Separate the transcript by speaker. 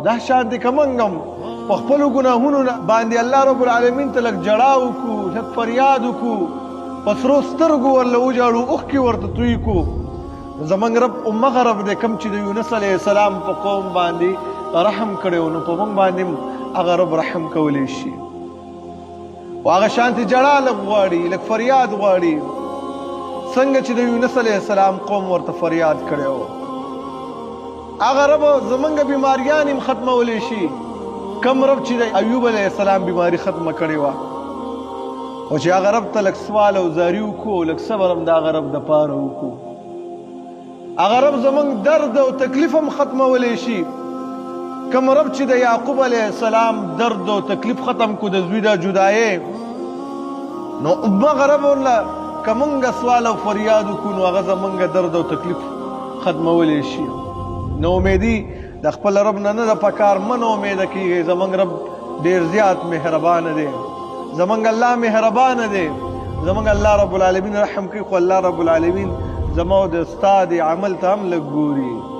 Speaker 1: دا شان دي کمنګم په خپلو ګناهونو باندې الله رب العالمین ته لږ ژړا وکړو لږ فریاد وکړو په سرو سترګو ورله وژاړو اوښکې ورته توی کړو زموږ رب همغه رب دی کوم چې د یونس علیه السلام په قوم باندې رحم کړی و نو په موږ باندې هغه رب رحم کولی شي و هغه شانتې ژړا لږ غواړي لږ فریاد غواړي څنګه چې د یونس علیه السلام قوم ورته فریاد کړی و هغه رب زموږ بیماریان هم ختمولی شي کم رب چې د ایوب علیه السلام بیماری ختمه کړې وه او چې هغه رب ته لږ سوال او زاري وکړو لږ صبر هم د هغه رب دپاره وکړو هغه رب زموږ درد او تکلیف هم ختمولی شي کم رب چې د یعقوب علیه السلام درد او تکلیف ختم کو د زوی د جدایۍ نو همغه رب ورله که مونږ سوال او فریاد وکړو نو هغه زمونږ درد او تکلیف ختمولی شي نو امیدي د خپل رب نه د پکار من امیده کیږي زمونږ رب ډیر زیات مهربانه دی زمونږ الله مهربانه دی زمونږ الله رب العالمین رحم کوي خو الله رب العالمین زما او د ستا د عمل ته هم لږ ګوري